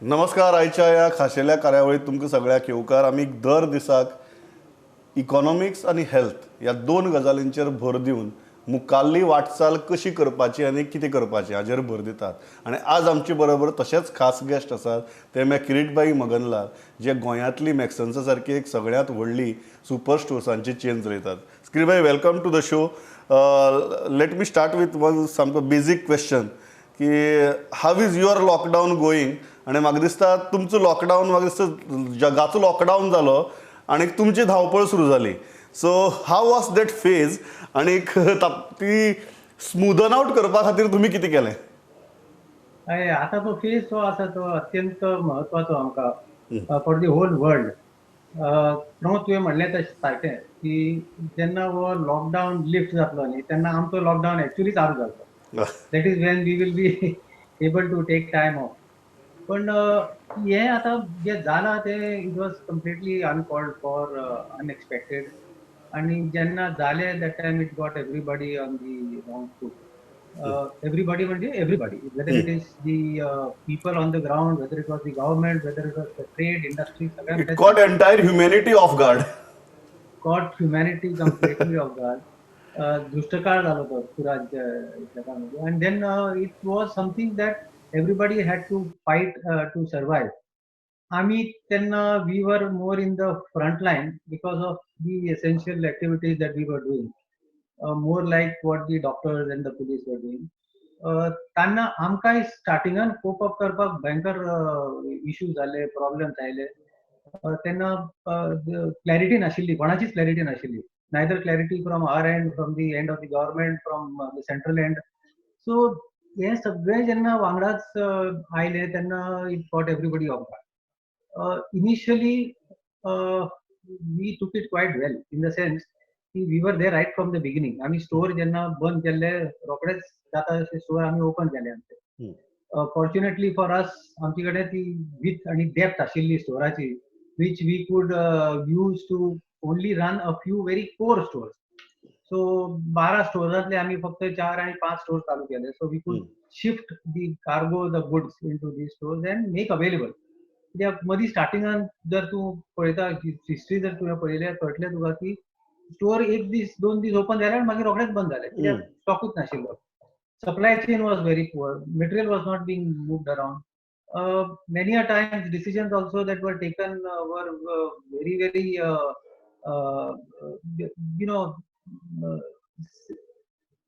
नमस्कार. आयच्या ह्या खाशेल्या कार्यावळीत तुमकां सगळ्याक येवकार. आमी दर दिसाक इकॉनॉमिक्स आनी हेल्थ ह्या दोन गजालींचेर भर दिवन मुखाल्ली वाटचाल कशी करपाची आनी कितें करपाचें हाचेर भर दितात. आनी आज आमचे बरोबर तशेंच खास गेस्ट आसात ते किरीट मगनलाल, जे गोंयांतली मॅक्सन्सा सारकी एक सगळ्यांत व्हडली सुपर स्टोर्सांची चेन चलयतात. Kirit bhai, welcome to the show. Let me start with one some basic question की how is your lockdown going. आणि म्हाका दिसता तुमचो लॉकडावन, म्हाका दिसता जगाचो लॉकडावन जालो आणि तुमची धांवपळ सुरू जाली. सो हाव वॉज दॅट फेज आणि ती स्मूदन आउट करपा खातीर तुमी कितें केलें? आता तो फेज जो आसा तो अत्यंत महत्वाचो आमकां for the whole world. Pramod, तुवें म्हणलें तशें सारकें की जेन्ना हो लॉकडावन लिफ्ट जातलो न्ही तेन्ना आमचो लॉकडावन एक्चुअली चालू जातलो. That is when we will be able to take time off. पण हें आतां जें जालां तें it was completely uncalled for, unexpected. आणि जेन्ना जालें that time it got everybody on the wrong foot. Everybody म्हणजे everybody, whether it is the people on the ground, whether it was the government, whether it was the trade industry, It caught entire humanity off guard. caught humanity completely off guard. दुष्टकाळ झाला तो पुरा जगामध्ये. And then it was something that everybody had to fight to survive. आम्ही त्यांना we were more in the front line because of the essential activities that we were doing. More like what the doctors and the police were doing. त्यांना आमकां स्टार्टिंगान cope up करपाक भयंकर issues जाले, problems आयले. तेन्ना clarity नाशिल्ली, कोणाचीच clarity नाशिल्ली. Neither clarity from our end, from the end of the government, from the central end. So हे सगळें जेन्ना वांगडाच आयले तेन्ना it got everybody off guard. Initially we took it quite well in the sense की we were there right from the beginning. आमी store जेन्ना बंद केल्ले रोखडेच जाता तशे स्टोर आमी ओपन केले आमचे. फॉर्च्युनेटली फॉर अस आमचे कडेन ती विथ आणि डेप्थ आशिल्ली स्टोराची, which we could use to only run a few very core stores. So 12 स्टोर्सांतले आमी फक्त 4 आणि 5 स्टोर्स चालू केले. So we could shift the cargo, the goods into these stores and make available. कित्याक मदीं स्टार्टिंगान जर तूं पळयता हिस्ट्री जर तुवें पळयल्यार कळटलें तुका की स्टोर एक दीस 2 दीस ओपन जाल्यार मागीर रोखडेच बंद जाले, कित्याक स्टॉकूच नाशिल्लो. Supply chain was very poor, material was not being moved around. Many a times decisions also that were taken were very you know uh,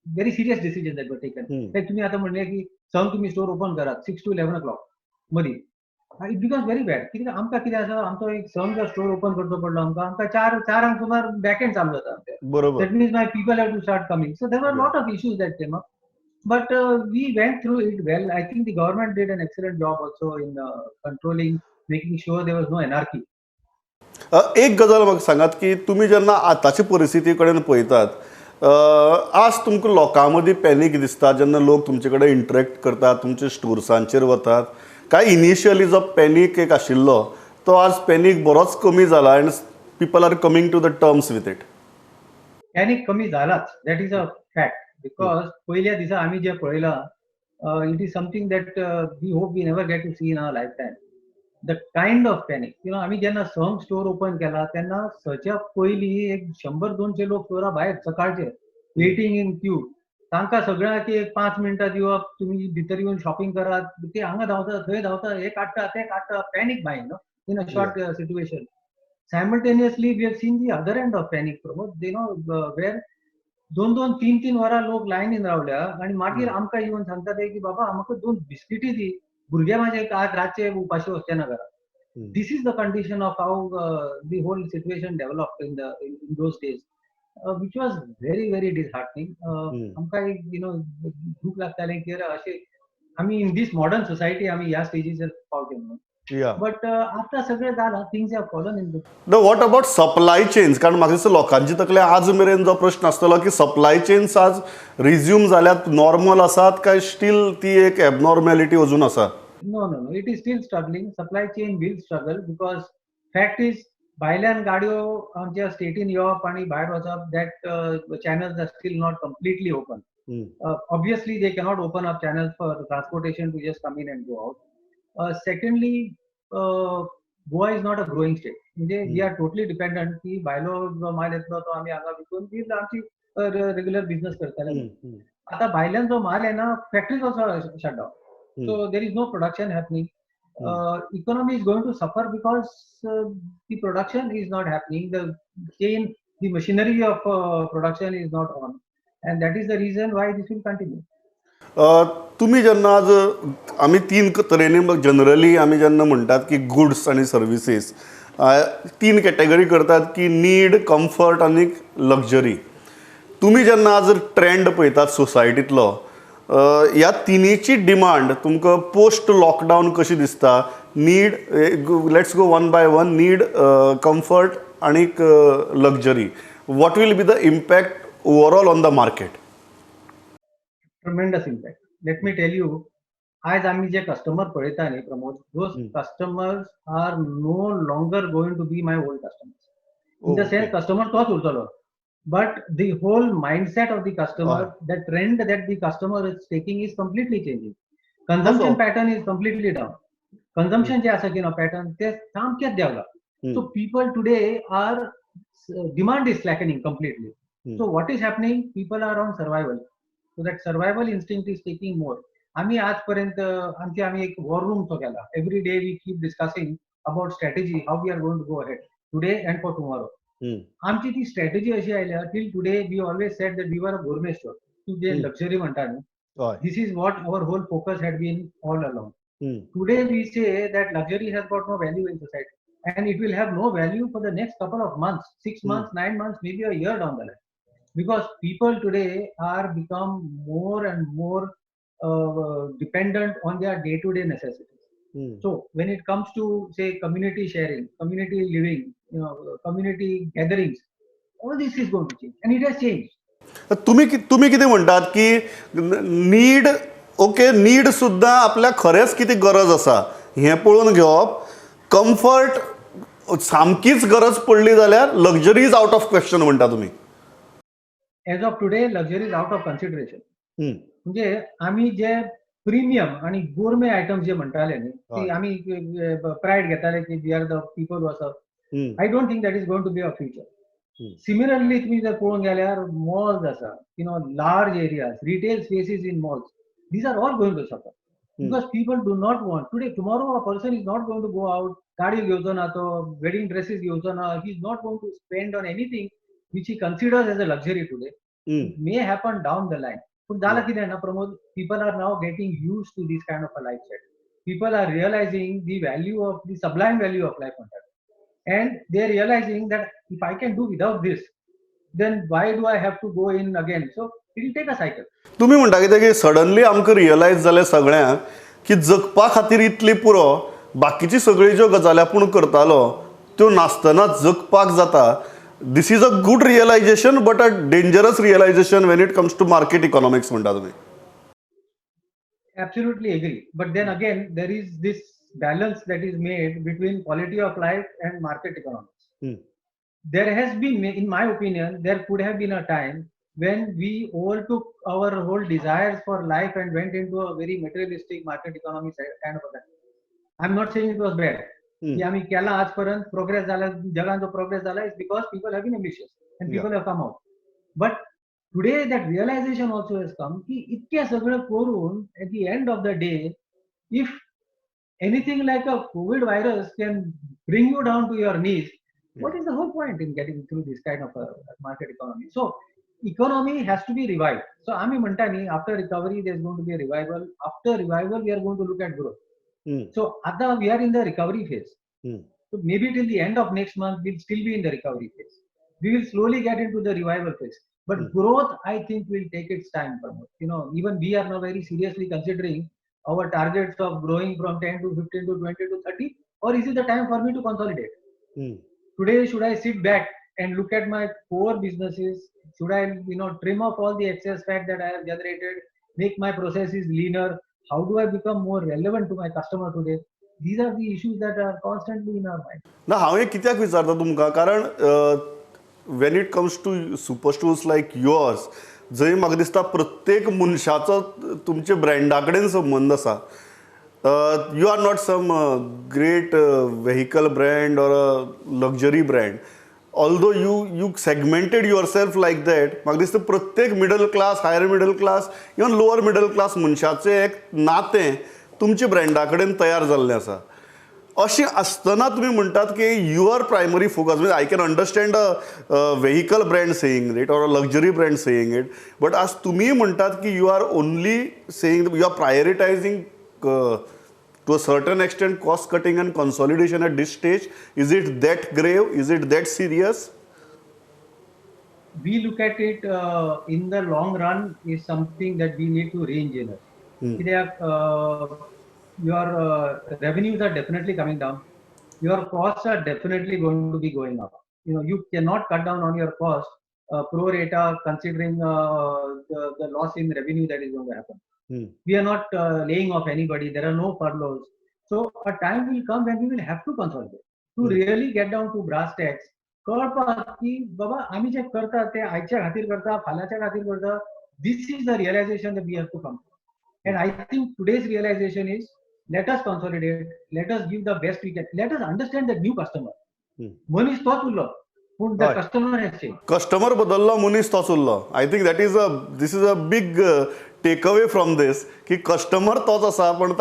very serious decisions that were taken. Like तुम्ही आता म्हणले की संक तुम्ही store open Karat 6 to 11 o'clock मदीं. It becomes very bad. कित्याक आमकां कितें आसा, आमचो एक संक स्टोर ओपन करचो पडलो आमकां 4 सुमार बॅकएंड चालू जाता आमचें. बरोबर. That means my people have to start coming. So there were lot of issues that came up. But we went through it well. I think the government did an excellent job also in controlling, making sure there was no anarchy. एक गजाल म्हाका सांगात की तुमी जेन्ना आतांचे परिस्थिती कडेन पळयतात, आज तुमकां लोकां मदीं पॅनीक दिसता जेन्ना लोक तुमचे कडेन इंटरेक्ट करतात, तुमच्या स्टोर्सांचेर वतात. काय इनिशियली जो पॅनीक एक आशिल्लो तो आज पॅनीक बरोच कमी जाला and people are coming to the terms with it? Panic कमी जालाच, that is a fact. Because पहिल्या दिसा आमी जे पळयलां, it is something that we hope we never get to see in our life time. The kind of panic, आमी जेन्ना संक store open केला तेन्ना सच्या पयलीं एक 100-200 लोक स्टोरा भायर सकाळचे वेटिंग इन क्यू. तांकां सगळ्यांक एक 5 मिनटां दिवप, तुमी भितर येवन शॉपिंग करात. ते हांगा धांवता, थंय धांवता, हे काडटा ते काडटा, panic buying in a short situation. Simultaneously, we have seen the other end of panic, Pramod, where 2-2, 3-3 वरां लोक लायनीन रावल्या आणि मागीर आमकां येवन सांगतात की बाबा आमकां 2 बिस्किटी दी, भुरगे म्हाजे आज रातचे उपाशी वचचे ना घरा. This is the condition of how the whole situation developed in those days, which was very disheartening. आमकां दूख लागतालें की अशें आमी इन दीस मॉडर्न सोसायटी आमी ह्या स्टेजीचेर पावले म्हणून. बट आता सगळें जालां, things have fallen in. What about supply chains? कारण म्हाका दिसता लोकांचे तकले आज मेरेन जो प्रश्न आसतलो की सप्लाय चेन्स आज रिज्यूम जाल्यात, नॉर्मल आसात काय स्टील ती एक एबनॉर्मॅलिटी अजून आसा? No, it is still struggling. Supply chain will struggle because fact is भायल्यान गाडयो आमच्या स्टेटीन येवप आणि भायर वचप, that channels are still not completely open. Obviously they cannot open up channels for transportation to just come in and go out. Secondly, Goa is not a growing state. म्हणजे we are totally dependent की भायलो जो माल येतलो तो आम्ही हांगा विकून ती आमची रेग्युलर बिझनेस करतले. आता भायल्यान जो माल आहे ना, factories also shut down. So there is no production happening. Economy is going to suffer because the production is not happening. The machinery of production is not on, and that is the reason why this will continue. तुम्ही जेन्ना आज आमी तीन तरेनी generally आमी जेन्ना म्हणटात की goods आनी सर्विसीस तीन कॅटेगरी करतात की नीड, कम्फर्ट आनी लक्झरी. तुम्ही जेन्ना आज ट्रेंड पळयतात सोसायटींतलो ह्या तिनीची डिमांड तुमकां पोस्ट लॉकडावन कशी दिसता? Need, let's go one by one. Need, comfort आनीक luxury. What will be the impact overall on the market? Tremendous impact. Let me tell you, आज आम्ही जे कस्टमर पळयता न्ही Pramod, those customers are no longer going to be my old customers. In the sense, customer तोच उरतलो, but the whole mindset of the customer, the trend that the customer is taking is completely changing. Consumption pattern is completely down. Consumption जे आसा की ना pattern ते सामकेच देंवला. So people today are demand is slackening completely. So what is happening? People are on survival. So that survival instinct is taking more. आम्ही आजपर्यंत आम्ही एक war room तो केला. Every day we keep discussing about strategy, how we are going to go ahead today and for tomorrow. आमची ती strategy अशी आयल्या till today we always said that we were a gourmet store. तू जे luxury म्हणटा न्ही, this is what our whole focus had been all along. Today we say that luxury has got no value in society and it will have no value for the next couple of months, 6 months, 9 months, maybe a year down the line. Because people today are become more and more dependent on their day-to-day necessities. So when it comes to say community sharing, community living, community gatherings, all this is going to change, and it has changed. तुम्ही किती म्हणतात की need, okay, need सुद्धा आपल्या खरेंच किती गरज आसा हें पळोवन घेवप. कम्फर्ट सामकीच गरज पडली जाल्यार luxury is out of question म्हणटा तुम्ही. As of today, luxury is out of consideration. म्हणजे आम्ही जे प्रीमियम आणि गोरमे आयटम्स जे म्हणटाले न्ही, ती आम्ही प्रायड घेताले की we are the people who आसा. I don't think that is going to be a future. Similarly तुम्ही जर पळोवंक गेल्यार मॉल्स आसा, large areas, retail spaces in malls, these are all going to suffer. Because people do not want today tomorrow a person is not going to go out. गाडी घेवचो ना तो, wedding dresses घेवचो ना. He is not going to spend on anything which he considers as a luxury today. May happen down the line. But झालं कितें ना Pramod, people are now getting used to this kind of a lifestyle. People are realizing the value of the sublime value of life, and they are realizing that if I can do without this, then why do I have to go in again? So it will take a cycle. तुम्ही म्हणटा कितें की suddenly आमकां realise जालें सगळ्यांक की जगपा खातीर इतली पुरो बाकीची सगळी ज्यो गजाली आपूण करतालो त्यो नासतना जगपाक जाता. This is a good realization, but a dangerous realization when it comes to market economics, म्हणटा तुम्ही. Absolutely agree. But then again, there is this balance that is made between quality of life and market economics. There has been, in my opinion, there could have been a time when we overtook our whole desires for life and went into a very materialistic market economics kind of a thing. I'm not saying it was bad. की आम्ही केला आजपर्यंत progress झाला, जगान जो progress झाला is because people have been ambitious and people have come out. But today that realisation also has come की इतकें सगळं करून at the end of the day if anything like a covid virus can bring you down to your knees, what is the whole point in getting through this kind of a market economy? So economy has to be revived. So आम्ही म्हणता न्ही, after recovery there is going to be a revival. After revival we are going to look at growth. So Adha, we are in the recovery phase. So maybe till the end of next month we'll still be in the recovery phase. We will slowly get into the revival phase. But growth, I think, will take its time. Even we are now very seriously considering our targets of growing from 10 to 15 to 20 to 30. Or is it the time for me to consolidate? Today, should I sit back and look at my core businesses? Should I, trim off all the excess fat that I have generated, make my processes leaner? How do I become more relevant to my customer today? These are the issues that are constantly in our mind. ना हांव एक कित्याक विचारता तुमकां, कारण when it comes to super stores like yours, जंय म्हाका दिसता प्रत्येक मनशाचो तुमचे ब्रँडा कडेन संबंद आसा. You are not some great vehicle brand or a luxury brand. Although you segmented yourself like that, म्हाका दिसता प्रत्येक middle class, higher middle class, even lower middle class मनशाचें एक नातें तुमच्या ब्रँडा कडेन तयार जाल्लें आसा. अशें आसतना तुमी म्हणटात की युअर प्रायमरी फोकस, म्हणजे I can understand a vehicle brand saying it or a luxury brand saying it, but आज तुम्ही म्हणटात की you are only saying you are prioritising to a certain extent cost cutting and consolidation at this stage. Is it that grave? Is it that serious? We look at it in the long run is something that we need to re-engineer. Your revenues are definitely coming down. Your costs are definitely going to be going up. You cannot cut down on your cost pro rata considering the loss in revenue that is going to happen. We are not laying off anybody. There are no furloughs. So a time will come when we will have to consolidate to really get down to brass tacks. कळपाक की बाबा आम्ही जे करता ते आयच्या खातीर करता, फाल्याच्या खातीर करता. This is the realization that we have to come. And I think today's realization is let us consolidate, let us give the best we can, let us understand the new customer. मनीस तोच उरलो, पूण the customer has changed. Customer बदललो, मनीस तोच उरलो. I think this is a big tech away from this की customer तोच आसा पण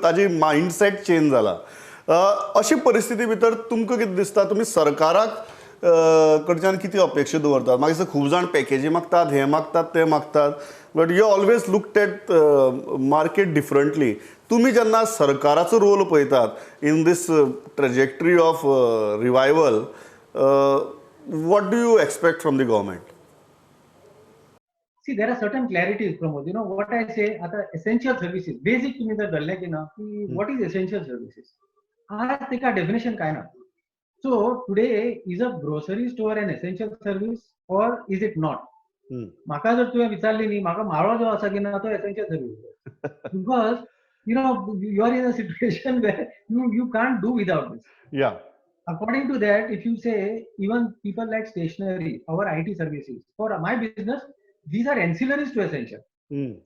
ताजी मायंडसेट चेंज जाला. अशी परिस्थिती भितर तुमकां कितें दिसता, तुमी सरकाराक कडच्यान किती अपेक्षा दवरतात? म्हाका दिसता खूब जाण पॅकेजी मागतात, हें मागतात, तें मागतात, but you always looked at market differently. तुम्ही जेन्ना सरकाराचो रोल पळयतात in this trajectory of revival, what do you expect from the government? See, there are certain clarities, Pramod. What I say, essential services, basic तुम्ही जर धरले की ना, की what is essential services? आज त्याचा definition काय ना? So today is a grocery store an essential service or is it not? म्हाका जर तुवें विचारली न्ही, म्हाका माळो जो आसा की ना तो essential service. Because you are in a situation where you can't do without this. Yeah. According to that, if you say even people like stationery, our IT services, for my business, these are ancillaries to essential.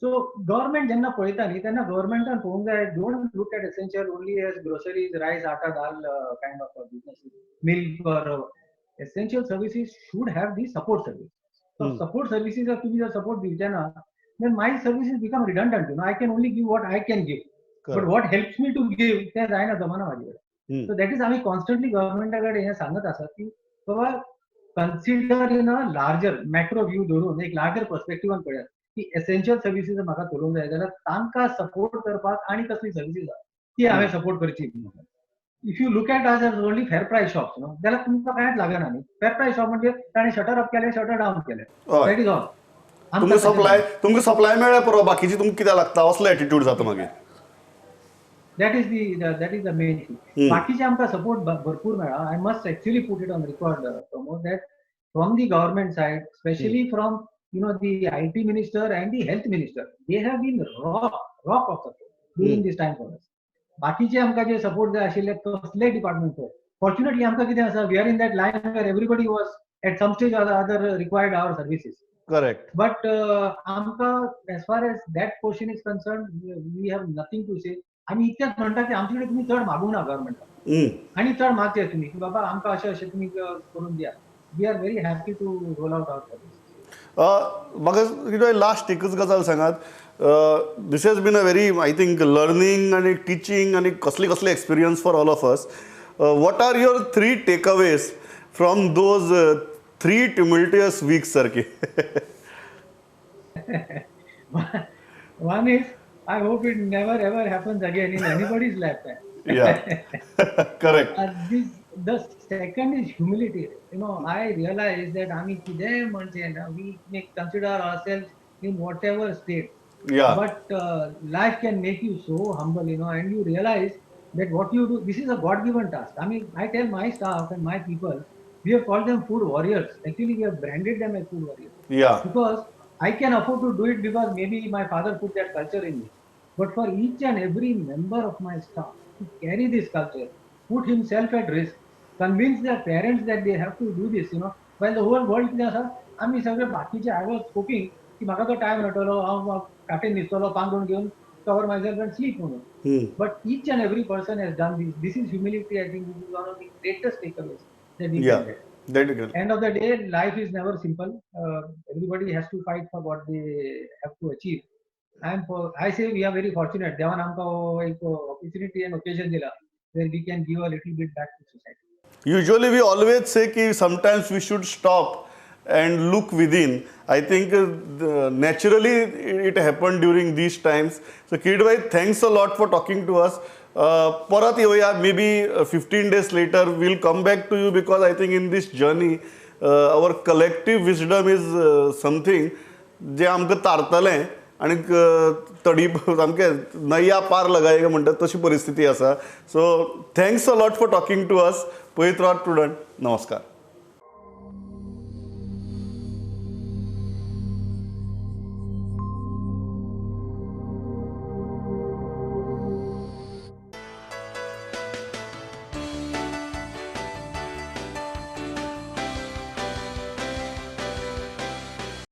So government jenna पळयता न्ही तेन्ना governmentan पळोवंक जाय, don't look at essential only as groceries, rice, atta, dal kind of businesses, milk or essential services should have the support service. So support services if तुम्ही जर support दिवचे ना, then my services become redundant. I can only give what I can give. Correct. But what helps me to give ते जायना जमाना माझ्याकडे. So that is आम्ही constantly गव्हर्नमेंटाकडे हे सांगत आसात की बाबा consider in a larger macro view धरून एक लार्जर पर्स्पेक्टिव्हान पळयात की एसेन्शियल सर्विसीस म्हाका चलोवंक जाय जाल्यार तांकां सपोर्ट करपाक आनी कसली सर्विसीस आसा ती हांवें सपोर्ट करची. If you look at us as only fair price shops जाल्यार तुमकां कांयच लागना न्ही. फेअर प्राइस शॉप म्हणजे ताणें शटर अप केलें, शटर डावन केलें, दॅट इज ऑल. तुमकां सप्लाय मेळ्ळें पुरो, बाकीची तुमकां कित्याक लागता असलो एटिट्यूड जाता मागीर. That is the main thing. बाकीचे आमकां सपोर्ट भरपूर मेळ्ळा. I must actually put it on record, Pramod, that from the government side, especially from the IT minister and the health minister, they have been rock of support during this time for us. बाकीचे आमकां जे support जाय आशिल्ले कसले department पळय, fortunately आमकां कितें आसा, we are in that line where everybody was at some stage or other required our services. Correct. But आमकां as far as that portion is concerned, we have nothing to say. आम्ही इतकेच म्हणटा की आमचे कडेन तुम्ही चड मागूंक ना गव्हर्नमेंटाक, आनी चड मागचे तुम्ही की बाबा आमकां अशें तुम्ही करून दिया. We are very happy to roll out our service. म्हाका लास्ट एकच गजाल सांगात. This has been a very I think learning आनी टिचींग आनी कसले experience for all of us. What are your 3 takeaways from those 3 tumultuous weeks सारखे? One is, I hope it never ever happens again in anybody's lifetime. Yeah, correct. The second is humility. I realize that आम्ही कितें म्हणजे ना, we may consider ourselves in whatever state. Yeah. But life can make you so humble, and you realize that what you do, this is a God-given task. I tell my staff and my people, we have called them food warriors. Actually, we have branded them as food warriors. Yeah. Because I can afford to do it because maybe my father put that culture in me. But for each and every member of my staff to carry this culture, put himself at risk, convince their parents that they have to do this, while the whole world कितें आसा, आमी सगळे बाकीचे, I was hoping की म्हाका तो time मेळटलो, हांव काटेन न्हिदतलो, पांघरूण घेवन cover myself and sleep म्हणून. But each and every person has done this. This is humility. I think this is one of the greatest takeaways that we Yeah, can get. that is good. End of the day, life is never simple. Everybody has to fight for what they have to achieve. I say we are very fortunate. देवान आमकां एक opportunity and occasion दिला where we can give a little bit back to society. Usually we always say कि sometimes we should stop and look within. I think naturally it happened during these times. So Kirit bhai, thanks a lot for talking to us. परत येऊया, maybe 15 days later we'll come back to you, because I think in this journey our collective wisdom is something जे आमकां तारतलें आनी तडी सामकें नैया पार लगायेगा म्हणटात तशी परिस्थिती आसा. So thanks a lot for talking to us. पळयत रावात प्रुडंट. नमस्कार.